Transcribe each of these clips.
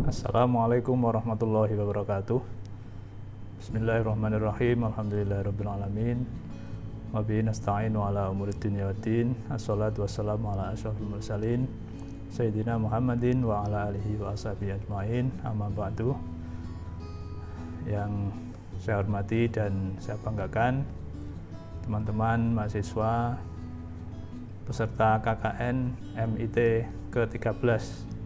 Assalamualaikum warahmatullahi wabarakatuh. Bismillahirrahmanirrahim. Alhamdulillahirrabbilalamin. Wabihi nasta'inu ala umuri dunya waddin. Assalatu wassalamu ala asyrafil mursalin Sayyidina Muhammadin wa ala alihi wa ashabihi ajma'in. Amma ba'du. Yang saya hormati dan saya banggakan teman-teman mahasiswa peserta KKN MIT ke-13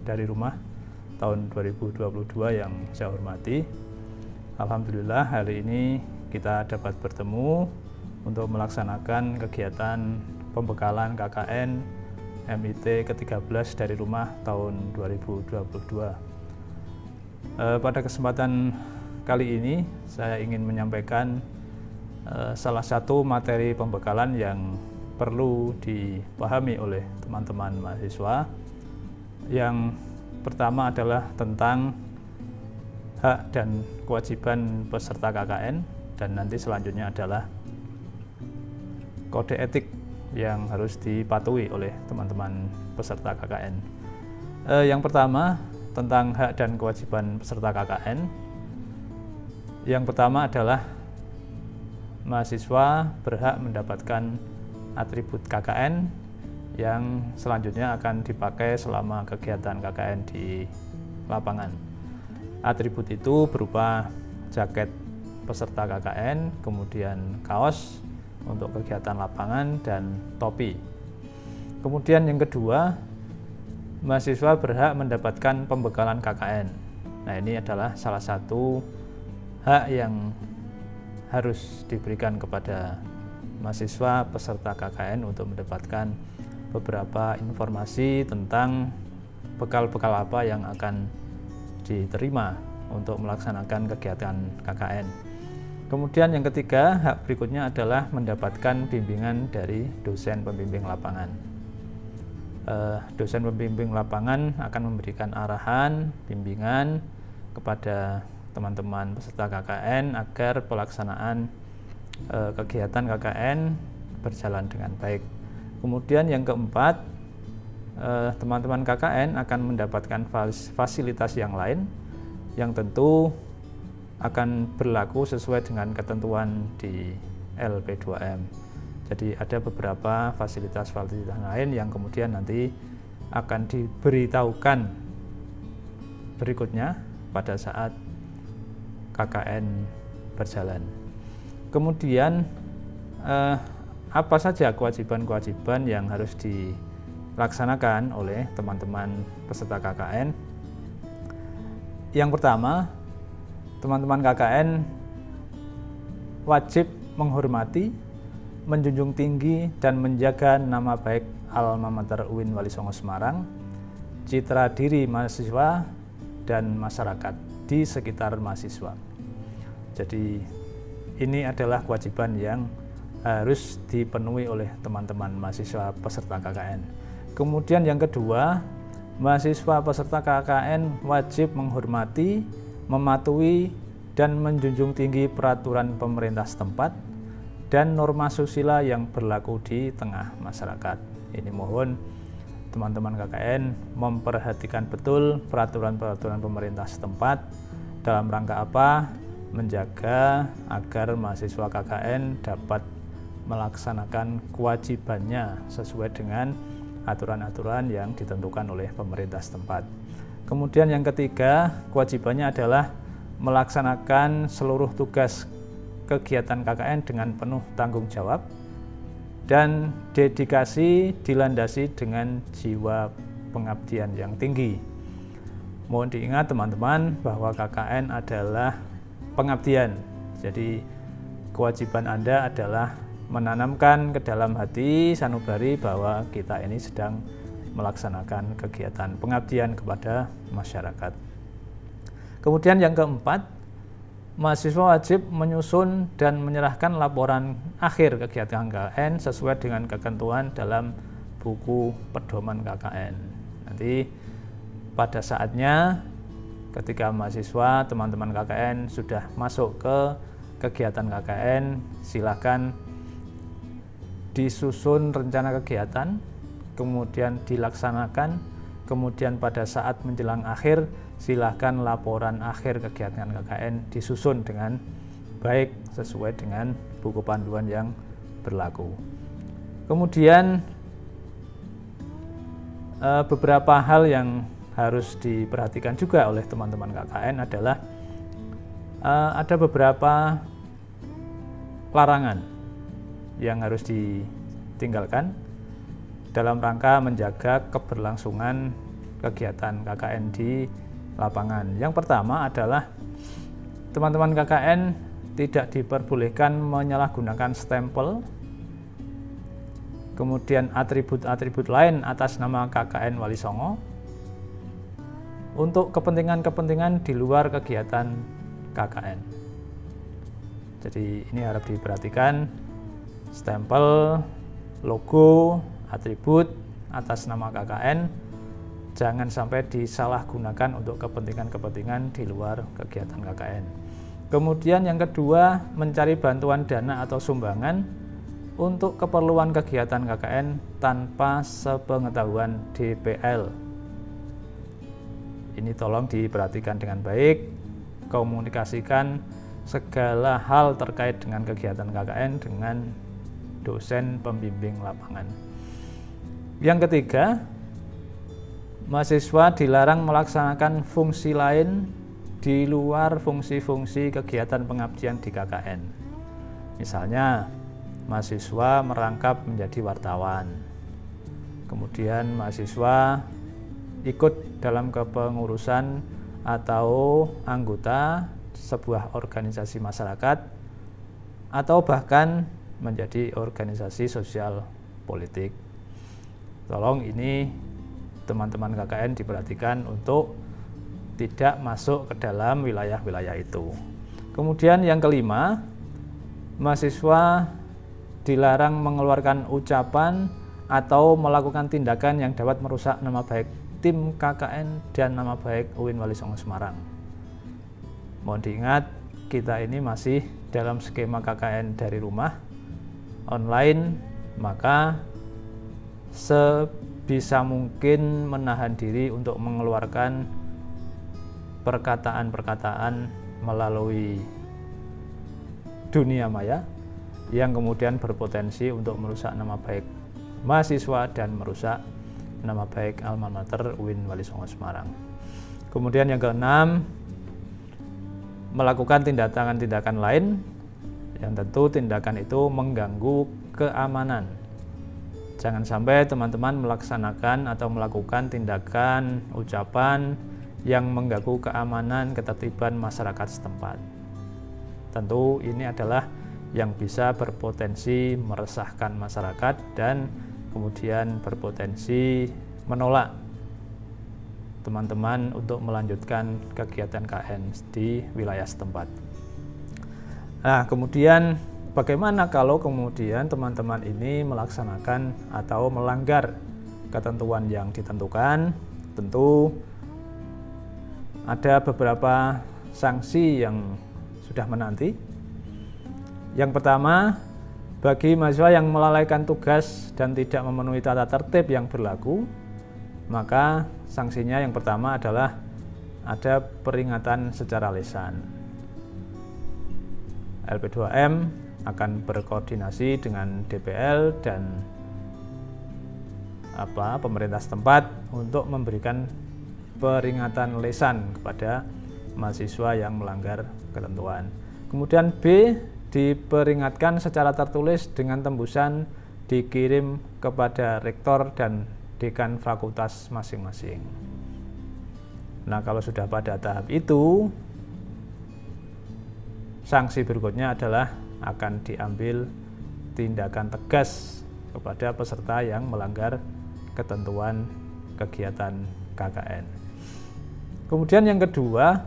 dari rumah tahun 2022 yang saya hormati. Alhamdulillah hari ini kita dapat bertemu untuk melaksanakan kegiatan pembekalan KKN MIT ke-13 dari rumah tahun 2022. Pada kesempatan kali ini saya ingin menyampaikan salah satu materi pembekalan yang perlu dipahami oleh teman-teman mahasiswa. Yang pertama adalah tentang hak dan kewajiban peserta KKN, dan nanti selanjutnya adalah kode etik yang harus dipatuhi oleh teman-teman peserta KKN. Yang pertama tentang hak dan kewajiban peserta KKN. Yang pertama adalah mahasiswa berhak mendapatkan atribut KKN yang selanjutnya akan dipakai selama kegiatan KKN di lapangan. Atribut itu berupa jaket peserta KKN, kemudian kaos untuk kegiatan lapangan, dan topi. Kemudian yang kedua, mahasiswa berhak mendapatkan pembekalan KKN. Nah, ini adalah salah satu hak yang harus diberikan kepada mahasiswa peserta KKN untuk mendapatkan beberapa informasi tentang bekal-bekal apa yang akan diterima untuk melaksanakan kegiatan KKN. Kemudian yang ketiga, hak berikutnya adalah mendapatkan bimbingan dari dosen pembimbing lapangan. Dosen pembimbing lapangan akan memberikan arahan, bimbingan kepada teman-teman peserta KKN agar pelaksanaan kegiatan KKN berjalan dengan baik. Kemudian yang keempat, teman-teman KKN akan mendapatkan fasilitas yang lain yang tentu akan berlaku sesuai dengan ketentuan di LP2M. Jadi ada beberapa fasilitas-fasilitas lain yang kemudian nanti akan diberitahukan berikutnya pada saat KKN berjalan. Kemudian apa saja kewajiban-kewajiban yang harus dilaksanakan oleh teman-teman peserta KKN? Yang pertama, teman-teman KKN wajib menghormati, menjunjung tinggi, dan menjaga nama baik Alma Mater UIN Wali Songo Semarang, citra diri mahasiswa, dan masyarakat di sekitar mahasiswa. Jadi ini adalah kewajiban yang harus dipenuhi oleh teman-teman mahasiswa peserta KKN. Kemudian yang kedua, mahasiswa peserta KKN wajib menghormati, mematuhi, dan menjunjung tinggi peraturan pemerintah setempat dan norma susila yang berlaku di tengah masyarakat. Ini mohon teman-teman KKN memperhatikan betul peraturan-peraturan pemerintah setempat dalam rangka apa? Menjaga agar mahasiswa KKN dapat melaksanakan kewajibannya sesuai dengan aturan-aturan yang ditentukan oleh pemerintah setempat. Kemudian yang ketiga, kewajibannya adalah melaksanakan seluruh tugas kegiatan KKN dengan penuh tanggung jawab dan dedikasi dilandasi dengan jiwa pengabdian yang tinggi. Mohon diingat teman-teman bahwa KKN adalah pengabdian. Jadi kewajiban Anda adalah menanamkan ke dalam hati sanubari bahwa kita ini sedang melaksanakan kegiatan pengabdian kepada masyarakat. Kemudian yang keempat, mahasiswa wajib menyusun dan menyerahkan laporan akhir kegiatan KKN sesuai dengan ketentuan dalam buku pedoman KKN. Nanti pada saatnya ketika mahasiswa, teman-teman KKN sudah masuk ke kegiatan KKN, silakan disusun rencana kegiatan, kemudian dilaksanakan, kemudian pada saat menjelang akhir silahkan laporan akhir kegiatan KKN disusun dengan baik sesuai dengan buku panduan yang berlaku. Kemudian beberapa hal yang harus diperhatikan juga oleh teman-teman KKN adalah ada beberapa larangan yang harus ditinggalkan dalam rangka menjaga keberlangsungan kegiatan KKN di lapangan. Yang pertama adalah teman-teman KKN tidak diperbolehkan menyalahgunakan stempel, kemudian atribut-atribut lain atas nama KKN Wali Songo untuk kepentingan-kepentingan di luar kegiatan KKN. Jadi ini harap diperhatikan, stempel, logo, atribut atas nama KKN jangan sampai disalahgunakan untuk kepentingan-kepentingan di luar kegiatan KKN. Kemudian yang kedua, mencari bantuan dana atau sumbangan untuk keperluan kegiatan KKN tanpa sepengetahuan DPL. Ini tolong diperhatikan dengan baik, komunikasikan segala hal terkait dengan kegiatan KKN dengan dosen pembimbing lapangan. Yang ketiga, mahasiswa dilarang melaksanakan fungsi lain di luar fungsi-fungsi kegiatan pengabdian di KKN. Misalnya, mahasiswa merangkap menjadi wartawan. Kemudian mahasiswa ikut dalam kepengurusan atau anggota sebuah organisasi masyarakat atau bahkan menjadi organisasi sosial politik. Tolong ini teman-teman KKN diperhatikan untuk tidak masuk ke dalam wilayah-wilayah itu. Kemudian yang kelima, mahasiswa dilarang mengeluarkan ucapan atau melakukan tindakan yang dapat merusak nama baik tim KKN dan nama baik UIN Wali Songo Semarang. Mohon diingat, kita ini masih dalam skema KKN dari rumah, online, maka sebisa mungkin menahan diri untuk mengeluarkan perkataan-perkataan melalui dunia maya yang kemudian berpotensi untuk merusak nama baik mahasiswa dan merusak nama baik alma mater UIN Wali Songo Semarang. Kemudian yang keenam, melakukan tindakan-tindakan lain yang tentu tindakan itu mengganggu keamanan. Jangan sampai teman-teman melaksanakan atau melakukan tindakan, ucapan yang mengganggu keamanan, ketertiban masyarakat setempat. Tentu ini adalah yang bisa berpotensi meresahkan masyarakat dan kemudian berpotensi menolak teman-teman untuk melanjutkan kegiatan KKN di wilayah setempat. Nah, kemudian bagaimana kalau kemudian teman-teman ini melaksanakan atau melanggar ketentuan yang ditentukan? Tentu ada beberapa sanksi yang sudah menanti. Yang pertama, bagi mahasiswa yang melalaikan tugas dan tidak memenuhi tata tertib yang berlaku, maka sanksinya yang pertama adalah ada peringatan secara lisan. LP2M akan berkoordinasi dengan DPL dan pemerintah setempat untuk memberikan peringatan lisan kepada mahasiswa yang melanggar ketentuan. Kemudian B, diperingatkan secara tertulis dengan tembusan dikirim kepada rektor dan dekan fakultas masing-masing. Nah, kalau sudah pada tahap itu, sanksi berikutnya adalah akan diambil tindakan tegas kepada peserta yang melanggar ketentuan kegiatan KKN. Kemudian yang kedua,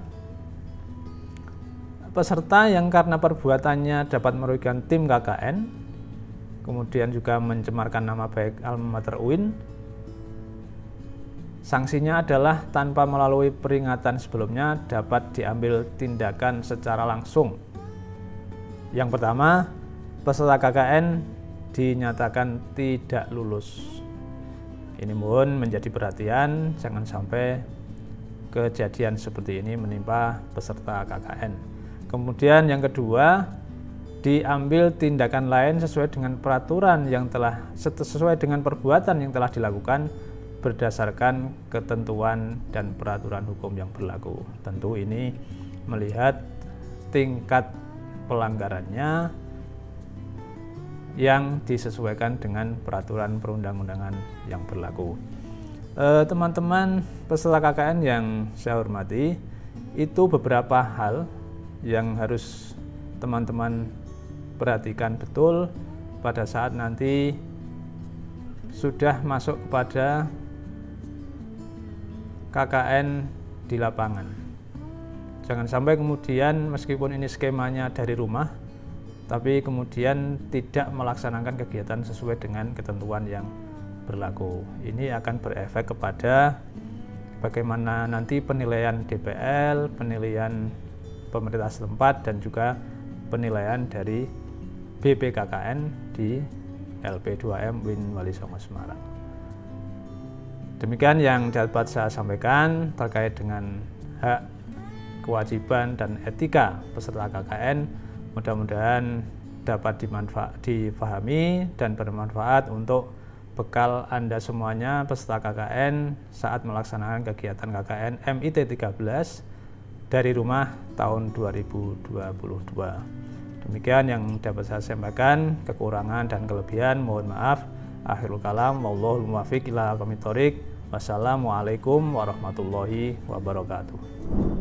peserta yang karena perbuatannya dapat merugikan tim KKN, kemudian juga mencemarkan nama baik alma mater UIN, sanksinya adalah tanpa melalui peringatan sebelumnya dapat diambil tindakan secara langsung. Yang pertama, peserta KKN dinyatakan tidak lulus. Ini mohon menjadi perhatian, jangan sampai kejadian seperti ini menimpa peserta KKN. Kemudian yang kedua, diambil tindakan lain sesuai dengan peraturan yang telah sesuai dengan perbuatan yang telah dilakukan berdasarkan ketentuan dan peraturan hukum yang berlaku. Tentu ini melihat tingkat pelanggarannya yang disesuaikan dengan peraturan perundang-undangan yang berlaku. Teman-teman peserta KKN yang saya hormati, itu beberapa hal yang harus teman-teman perhatikan betul pada saat nanti sudah masuk kepada KKN di lapangan. Jangan sampai kemudian meskipun ini skemanya dari rumah, tapi kemudian tidak melaksanakan kegiatan sesuai dengan ketentuan yang berlaku. Ini akan berefek kepada bagaimana nanti penilaian DPL, penilaian pemerintah setempat, dan juga penilaian dari BPKKN di LP2M Win Wali Songo Semarang. Demikian yang dapat saya sampaikan terkait dengan hak, kewajiban, dan etika peserta KKN. Mudah-mudahan dapat difahami dan bermanfaat untuk bekal Anda semuanya peserta KKN saat melaksanakan kegiatan KKN MIT 13 dari rumah tahun 2022. Demikian yang dapat saya sampaikan, kekurangan dan kelebihan mohon maaf. Akhirul kalam, wallahul muwaffiq ila aqwamit thoriq. Wassalamualaikum warahmatullahi wabarakatuh.